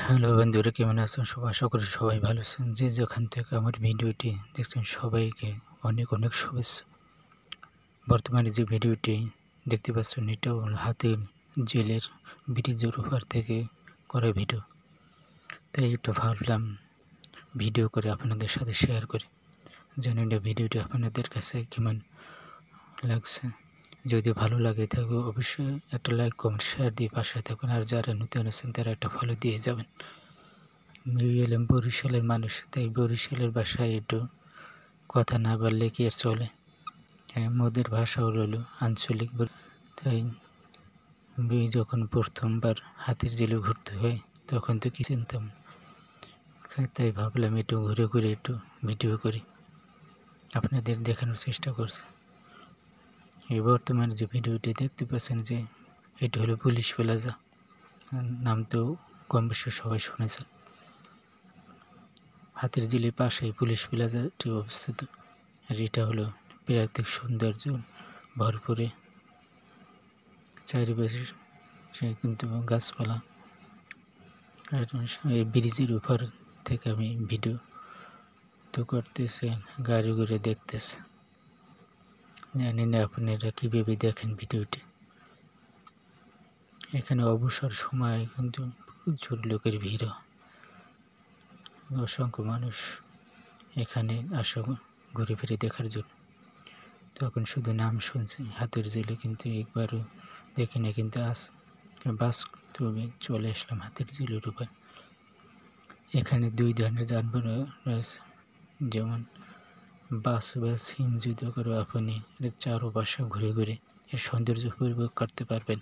Hello বন্ধুরা, কেমন আছেন সবাই? আশা করি সবাই ভালো আছেন। যে যেখান থেকে আমার ভিডিওটি দেখছেন সবাইকে অনেক অনেক শুভেচ্ছা। বর্তমানে যে ভিডিওটি দেখতে পাচ্ছেন এটা হলো হাতির জেলের ব্রিজের উপর থেকে করা ভিডিও। তাই একটু ভাবলাম ভিডিও করে আপনাদের সাথে শেয়ার করি। জানেন না ভিডিওটি আপনাদের কাছে কেমন লাগছে। যদি ভালো লাগে থাকে অবশ্যই একটা লাইক কমেন্ট শেয়ার দিয়ে পাশে থাকবেন। আর যারা নতুন আছেন তারা একটা ফলো দিয়ে যাবেন। আমি এলাম বরিশালের মানুষ, তাই বরিশালের ভাষায় একটু কথা না বললে কি আর চলে। মোদের ভাষা হলো আঞ্চলিক। তাই আমি যখন প্রথমবার হাতির জেলে ঘুরতে হয় তখন তো কি চিনতাম, তাই ভাবলাম একটু ঘুরে ঘুরে একটু ভিডিও করি, আপনাদের দেখানোর চেষ্টা করছি। এই বর্তমানে যে ভিডিওটি দেখতে পাচ্ছেন যে এটা হলো পুলিশ প্লাজা, নাম তো কম বেশি সবাই শুনেছেন। হাতির জেলের পাশেই পুলিশ প্লাজাটি অবস্থিত। আর এটা হলো প্রাকৃতিক সৌন্দর্য ভরপুরে, চারিপাশে কিন্তু গাছপালা। আর এই ব্রিজের উপর থেকে আমি ভিডিও তো করতেছি, গাড়ি ঘুরে দেখতেছে। জানি না আপনারা কীভাবে দেখেন ভিডিওটি। এখানে অবসর সময় কিন্তু প্রচুর লোকের ভিড়, অসংখ্য মানুষ এখানে আসে ঘুরে ফিরে দেখার জন্য। তখন শুধু নাম শুনছি হাতির জেলে, কিন্তু একবারও দেখি না। কিন্তু বাস্তবে চলে আসলাম হাতির জেলের উপর। এখানে দুই ধরনের যানবাহন রয়েছে, যেমন বাস বা সিএনজি করে আপনি চারপাশে ঘুরে ঘুরে এর সৌন্দর্য উপভোগ করতে পারবেন।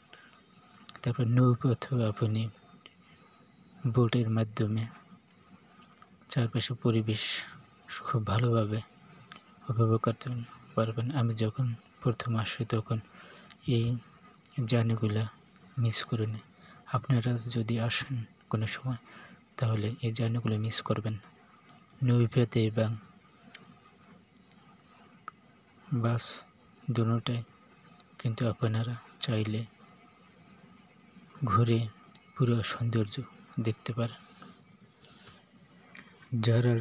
তারপর নৌপথেও আপনি বোটের মাধ্যমে চারপাশে পরিবেশ খুব ভালোভাবে উপভোগ করতে পারবেন। আমি যখন প্রথম আসি তখন এই জার্নিগুলো মিস করিনি। আপনারা যদি আসেন কোনো সময় তাহলে এই জার্নিগুলো মিস করবেন। নৌপথে এবং বাস দুটোটাই কিন্তু আপনারা চাইলে ঘুরে পুরো সৌন্দর্য দেখতে পারেন। যারা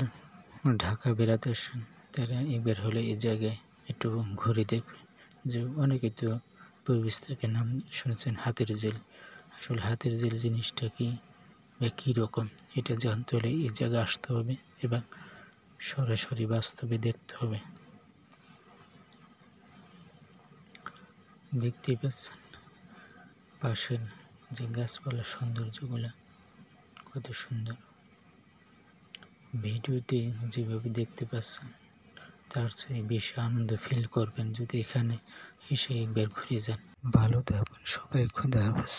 ঢাকা বেড়াতে আসেন তারা এবার হলে এই জায়গায় একটু ঘুরে দেখবে। যে অনেকে তো পরিবেশ থেকে নাম শুনেছেন হাতির জেল। আসলে হাতির জেল জিনিসটা কি বা কীরকম এটা জানতে হলে এই জায়গায় আসতে হবে এবং সরাসরি বাস্তবে দেখতে হবে। দেখতেই পাচ্ছেন পাশের যে গাছপালা সৌন্দর্যগুলো কত সুন্দর। ভিডিওতে যেভাবে দেখতে পাচ্ছেন তার চেয়ে বেশি আনন্দ ফিল করবেন যদি এখানে এসে একবার ঘুরে যান। ভালো থাকবেন সবাই, খোদা হাফেজ।